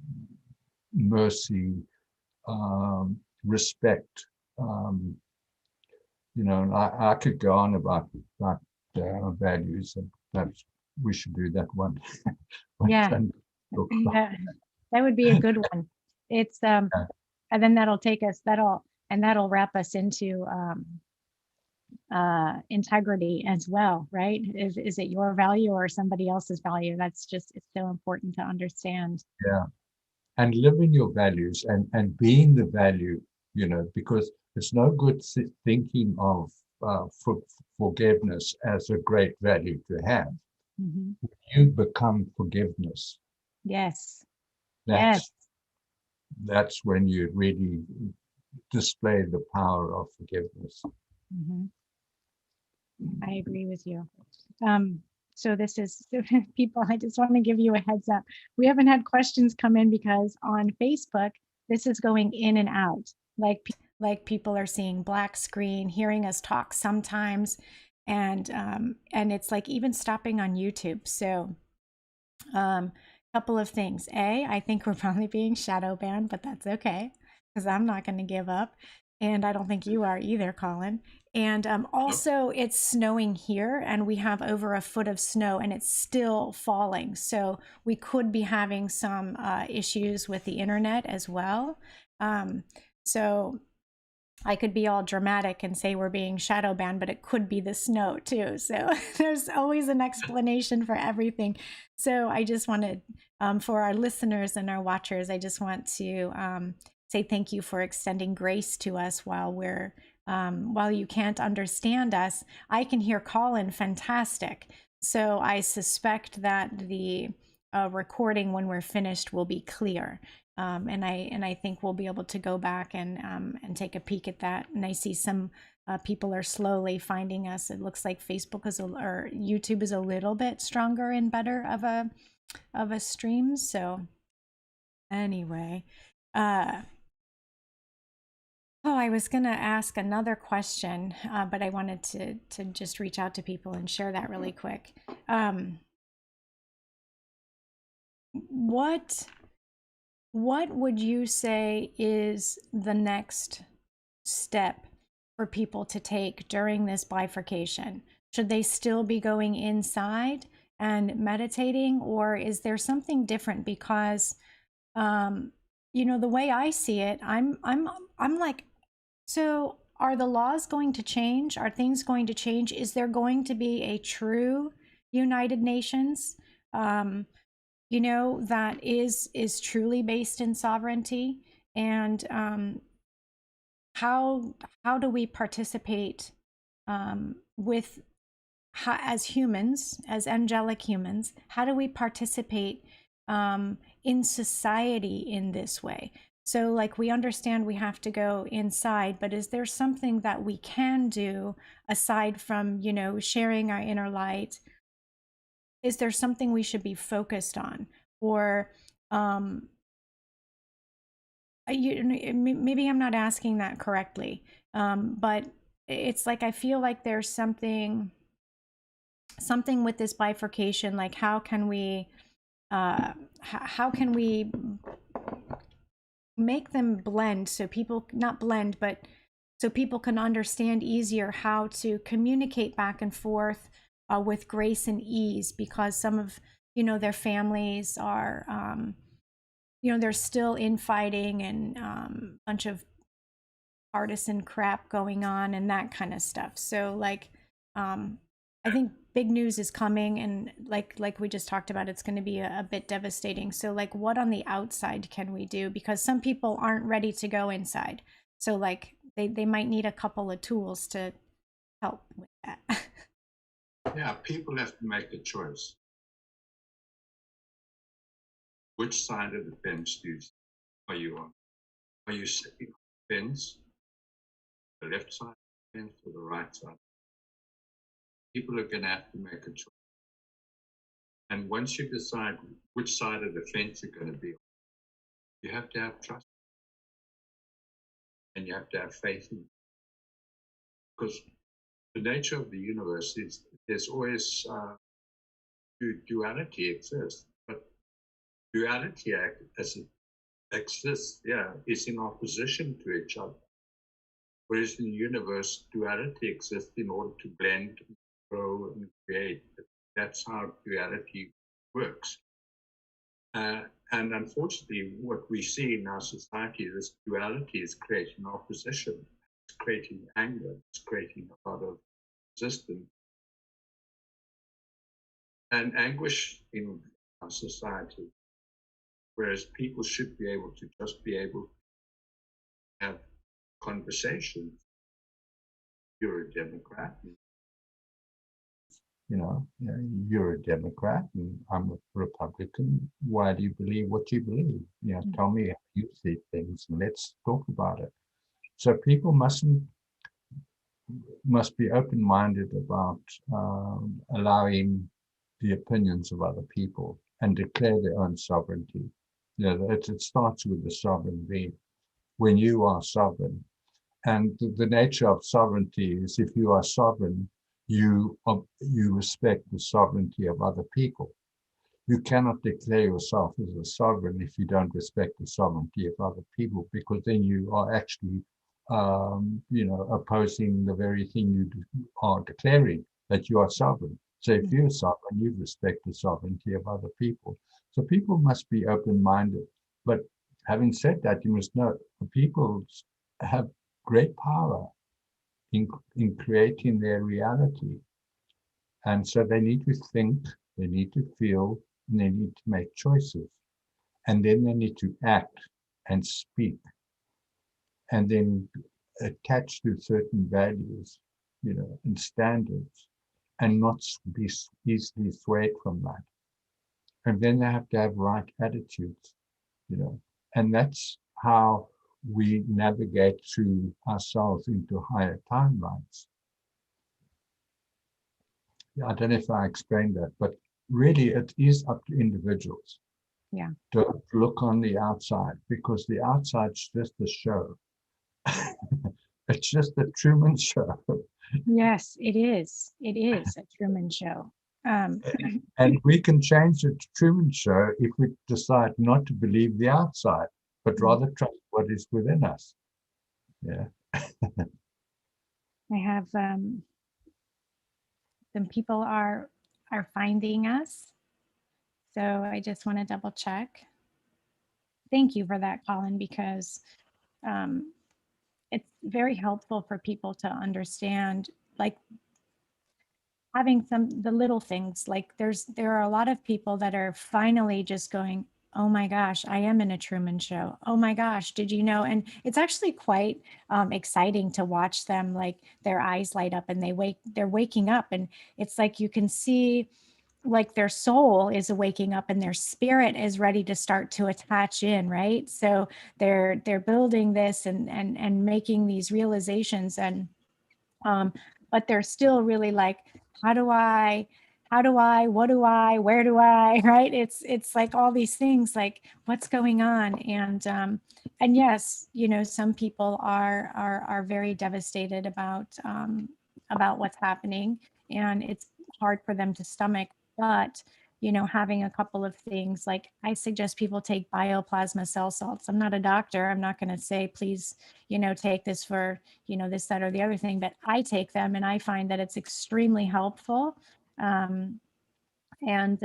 mercy, respect. Um, and I could go on about values, and perhaps we should do that one. Yeah. that, that would be a good one. It's and then that'll wrap us into integrity as well, right? Is it your value or somebody else's value? It's so important to understand. Yeah, and living your values and being the value, because it's no good thinking of forgiveness as a great value to have. Mm-hmm. You become forgiveness. Yes. Yes. That's when you really display the power of forgiveness. Mm-hmm. I agree with you. So this is people, I just want to give you a heads up. We haven't had questions come in because on Facebook, this is going in and out. Like people are seeing black screen, hearing us talk sometimes, and it's like even stopping on YouTube. So couple of things. I think we're probably being shadow banned, but that's okay because I'm not going to give up. And I don't think you are either, Colin. And also, it's snowing here, and we have over a foot of snow, and it's still falling. So we could be having some issues with the internet as well. So I could be all dramatic and say we're being shadow banned, but it could be the snow too. So there's always an explanation for everything. So I just wanted, for our listeners and our watchers, I just want to say thank you for extending grace to us while you can't understand us. I can hear Colin fantastic. So I suspect that the recording when we're finished will be clear. And I think we'll be able to go back and take a peek at that. And I see some people are slowly finding us. It looks like Facebook or YouTube is a little bit stronger and better of a stream. So anyway, I was gonna ask another question, but I wanted to just reach out to people and share that really quick. What what would you say is the next step for people to take during this bifurcation? Should they still be going inside and meditating, or is there something different? Because the way I see it, I'm like, so are the laws going to change? Are things going to change? Is there going to be a true United Nations? That is truly based in sovereignty, and how do we participate with as humans, as angelic humans? How do we participate in society in this way? So, like, we understand we have to go inside, but is there something that we can do aside from, sharing our inner light? Is there something we should be focused on? Or maybe I'm not asking that correctly, but it's like I feel like there's something with this bifurcation. Like, how can we make them blend, so people not blend, but so people can understand easier how to communicate back and forth with grace and ease, because some of their families are they're still infighting and a bunch of partisan crap going on and that kind of stuff. So, like, I think big news is coming, and like we just talked about, it's going to be a bit devastating. So, like, what on the outside can we do? Because some people aren't ready to go inside. So, like, they might need a couple of tools to help with that. Yeah, people have to make a choice. Which side of the fence are you on? Are you sitting on the fence, the left side of the fence or the right side? People are going to have to make a choice. And once you decide which side of the fence you're going to be on, you have to have trust and you have to have faith in it. Because the nature of the universe is there's always duality exists, but duality as it exists, is in opposition to each other. Whereas in the universe, duality exists in order to blend, grow, and create. That's how duality works. And unfortunately, what we see in our society, this duality is creating opposition, it's creating anger, it's creating a lot of resistance and anguish in our society. Whereas people should be able to just be able to have conversations. You're a Democrat. You're a Democrat and I'm a Republican. Why do you believe what you believe? Tell me how you see things and let's talk about it. So people must be open-minded about allowing the opinions of other people and declare their own sovereignty. It starts with the sovereign being. When you are sovereign, and the nature of sovereignty is if you are sovereign, you respect the sovereignty of other people. You cannot declare yourself as a sovereign if you don't respect the sovereignty of other people, because then you are actually, opposing the very thing you are declaring, that you are sovereign. So if you're sovereign, you respect the sovereignty of other people. So people must be open-minded. But having said that, you must know the people have great power in creating their reality. And so they need to think, they need to feel, and they need to make choices. And then they need to act and speak and then attach to certain values, and standards, and not be easily swayed from that. And then they have to have right attitudes, and that's how we navigate through ourselves into higher timelines. I don't know if I explained that, but really it is up to individuals. Yeah. Don't look on the outside, because the outside's just a show. It's just a Truman Show. Yes, it is. It is a Truman Show. Um, And we can change the Truman Show if we decide not to believe the outside, but rather trust what is within us. Yeah. I have some people are finding us, so I just want to double check. Thank you for that, Colin, because um, it's very helpful for people to understand, like having the little things. Like there are a lot of people that are finally just going, oh my gosh, I am in a Truman Show. Oh my gosh, did you know? And it's actually quite exciting to watch them, like their eyes light up and they're waking up, and it's like you can see like their soul is waking up and their spirit is ready to start to attach in, right? So they're building this and making these realizations, and um, but they're still really like, how do I, what do I, where do I, right? It's like all these things, like what's going on, and yes, you know, some people are very devastated about what's happening, and it's hard for them to stomach, but you know, having a couple of things, like I suggest people take bioplasma cell salts. I'm not a doctor. I'm not going to say, please, you know, take this for, you know, this, that, or the other thing, but I take them and I find that it's extremely helpful. Um, and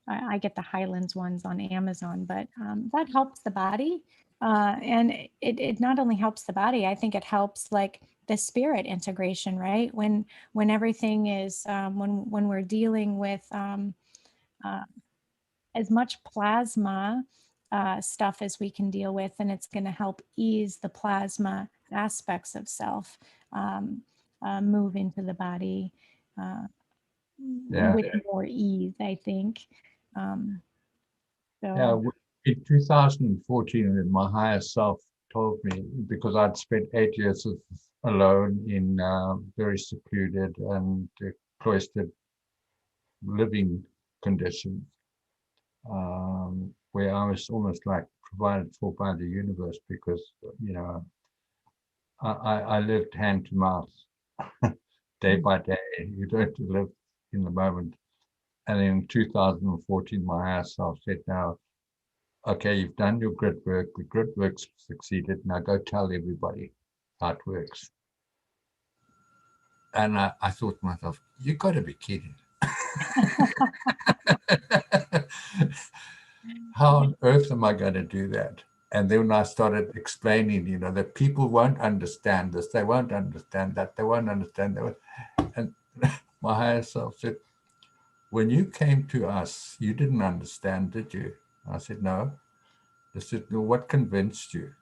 I get the Highlands ones on Amazon, but that helps the body. And it not only helps the body, I think it helps like the spirit integration, right? When everything is, when we're dealing with uh, as much plasma stuff as we can deal with, and it's going to help ease the plasma aspects of self, um, move into the body uh, Yeah. with more ease, I think. Um, Yeah. so, In 2014, my higher self told me, because I'd spent 8 years alone in very secluded and cloistered living conditions, where I was almost like provided for by the universe because, you know, I lived hand to mouth day by day. You don't live in the moment. And in 2014, my higher self said, now, okay, you've done your grid work. The grid work's succeeded. Now go tell everybody how it works. And I thought to myself, you got to be kidding. How on earth am I going to do that? And then when I started explaining, you know, that people won't understand this, they won't understand that, they won't understand that. And my higher self said, when you came to us, you didn't understand, did you? I said, no. They said, well, what convinced you?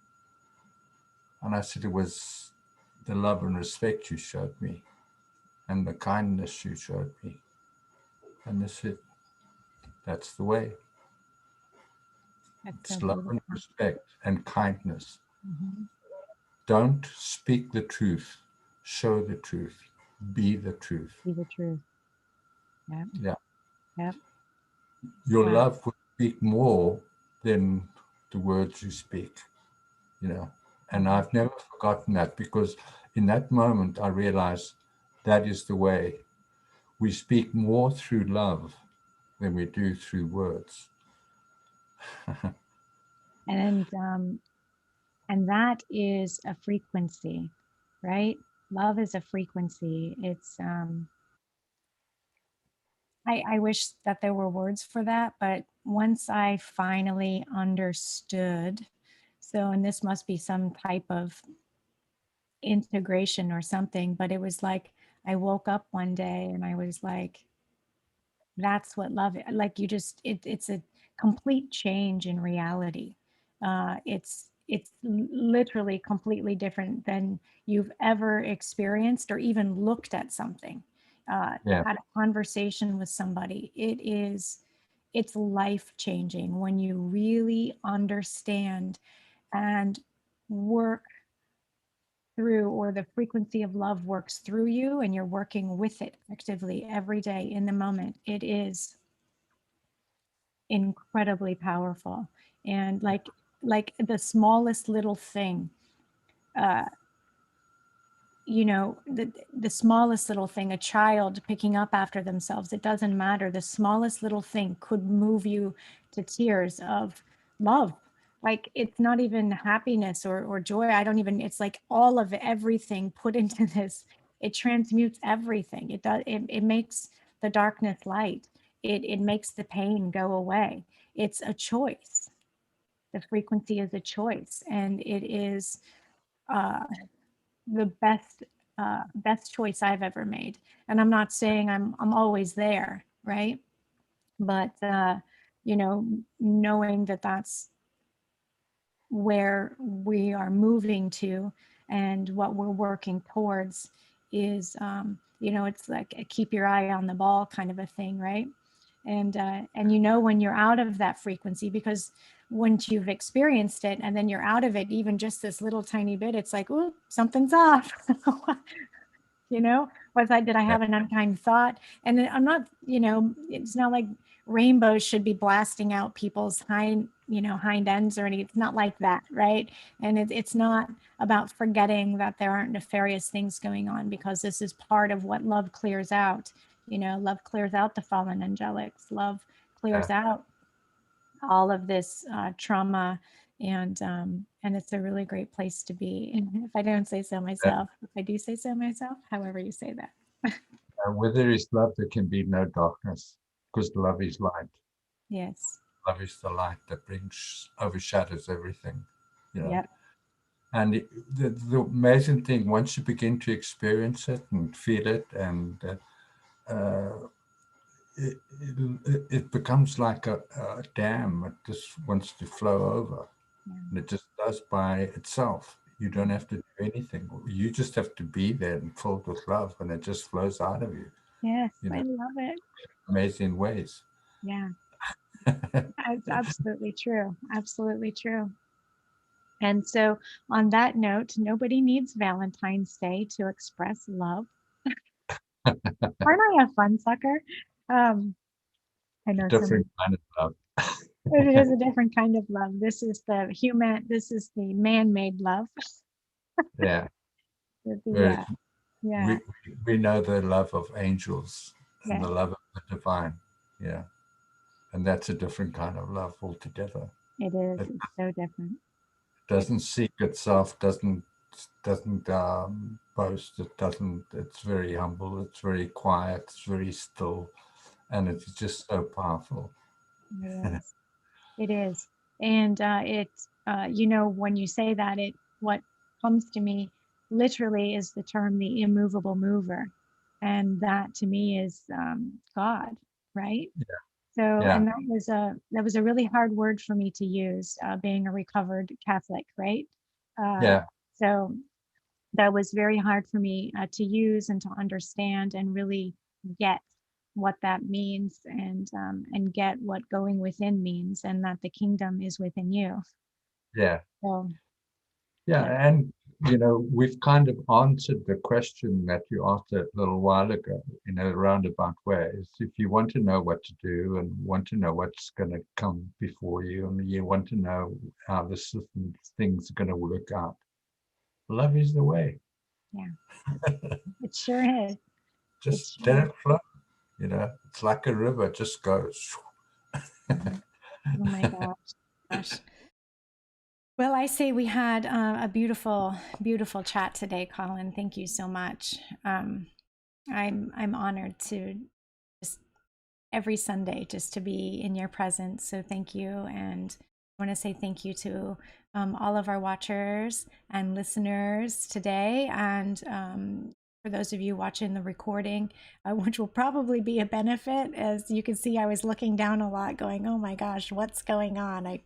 And I said, it was the love and respect you showed me and the kindness you showed me. And they said, that's the way. that's so It's love and beautiful. respect and kindness. Mhm. Don't speak the truth, show the truth, be the truth. Be the truth. Yep. Yeah. Yep. Your Wow. love will speak more than the words you speak, you know. And Mhm. I've never forgotten that, because in that moment I realized that is the way. We speak more through love than we do through words. And that is a frequency, right? Love is a frequency. It's I wish that there were words for that, but once I finally understood, so, and this must be some type of integration or something, but it was like I woke up one day and I was like, that's what love is. Like you just, it's a complete change in reality. It's literally completely different than you've ever experienced or even looked at something. Yeah. Had a conversation with somebody. It's life changing when you really understand and work through, or the frequency of love works through you and you're working with it actively every day in the moment. It is incredibly powerful. And like the smallest little thing, uh, you know, the smallest little thing, a child picking up after themselves, it doesn't matter. The smallest little thing could move you to tears of love. Like it's not even happiness or joy. I don't even, it's like all of everything put into this. It transmutes everything. It does, it makes the darkness light. It makes the pain go away. It's a choice. The frequency is a choice, and it is uh, the best choice I've ever made. And I'm not saying I'm always there, right? But you know, knowing that that's where we are moving to and what we're working towards is, you know, it's like a keep your eye on the ball kind of a thing, right? And you know when you're out of that frequency, because once you've experienced it and then you're out of it, even just this little tiny bit, it's like, oh, something's off. You know, did I Yeah. have an unkind thought? And I'm not, you know, it's not like rainbows should be blasting out people's hind ends or anything. It's not like that, right? And it's not about forgetting that there aren't nefarious things going on, because this is part of what love clears out. You know, love clears out the fallen angelics. Love Yeah. clears out all of this trauma, and it's a really great place to be. If I don't say so myself, if I do say so myself, however you say that. Where there is love, there can be no darkness, because love is light. Yes. Love is the light that brings overshadows everything. You know, Yep. and the amazing thing, once you begin to experience it and feel it, and it becomes like a dam. It just wants to flow over, Yeah. and it just does by itself. You don't have to do anything. You just have to be there and filled with love, and it just flows out of you. Yes, You I know, love it. amazing ways. Yeah, it's absolutely true. Absolutely true. And so, on that note, nobody needs Valentine's Day to express love. Aren't I a fun sucker? Um, I know some. Different kind of love. It is a different kind of love. This is the human. This is the man-made love. Yeah, The whereas yeah, we we know the love of angels and yeah. the love of the divine. Yeah, and that's a different kind of love altogether. It is. It It's so different. It, doesn't seek itself, doesn't boast. It doesn't. It's very humble. It's very quiet. It's very still, and it's just so powerful. it is. It is. And you know, when you say that, what comes to me literally is the term the immovable mover. And that to me is God, right? So, Yeah, and that was a really hard word for me to use, being a recovered Catholic, right? Uh, yeah, so that was very hard for me to use and to understand and really get what that means, and get what going within means, and that the kingdom is within you. yeah, So yeah. that, And we've kind of answered the question that you asked a little while ago in a roundabout way. Is if you want to know what to do and want to know what's going to come before you, and you want to know how the system things are going to work out, love is the way. yeah, it sure is. It Just sure let is. it flow. It's like a river, just goes. Mhm. Oh my gosh, gosh. Well, I say we had a beautiful, beautiful chat today, Colin. Thank you so much. I'm honored to just every Sunday just to be in your presence. So thank you. And I want to say thank you to all of our watchers and listeners today. And for those of you watching the recording, which will probably be a benefit. As you can see, I was looking down a lot going, oh my gosh, what's going on?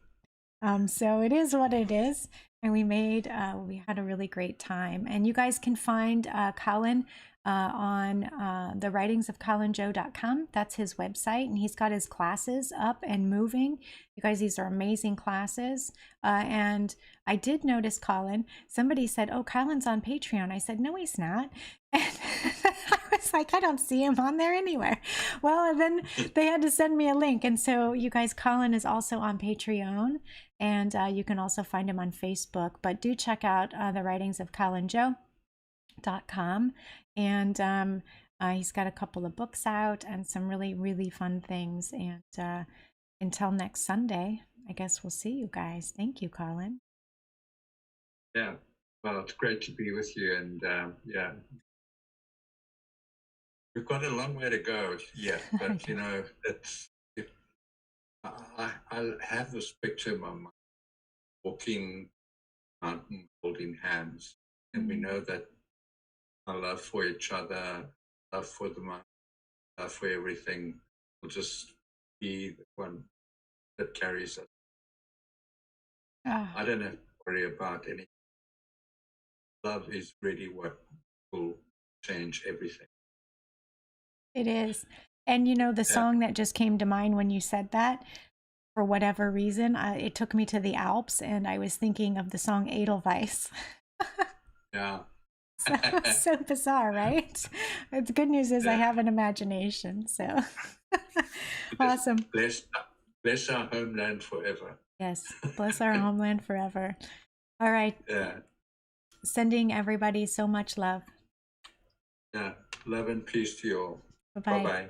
So it is what it is. And we had a really great time. And you guys can find Colin on the writings of colinjoe.com. That's his website. And he's got his classes up and moving. You guys, these are amazing classes. And I did notice, Colin, somebody said, oh, Colin's on Patreon. I said, no, he's not. And I was like, I don't see him on there anywhere. Well, and then they had to send me a link. And so you guys, Colin is also on Patreon. And you can also find him on Facebook. But do check out the writings of Colin Joe. And he's got a couple of books out and some really, really fun things. And until next Sunday, I guess we'll see you guys. Thank you, Colin. Yeah. Well, it's great to be with you. And yeah, we've got a long way to go yet. But, you know, I have this picture in my mind, walking mountain holding hands. And we know that our love for each other, love for the mountain, love for everything will just be the one that carries us. Oh, I don't have to worry about anything. Love is really what will change everything. it is. And you know, the Yeah. song that just came to mind when you said that, for whatever reason, it took me to the Alps, and I was thinking of the song Edelweiss. Yeah. So bizarre, right? The good news is I have an imagination, so awesome. Bless our homeland forever. Yes, bless our homeland forever. All right. Yeah. Sending everybody so much love. Yeah. Love and peace to you all. Bye-bye. Bye-bye.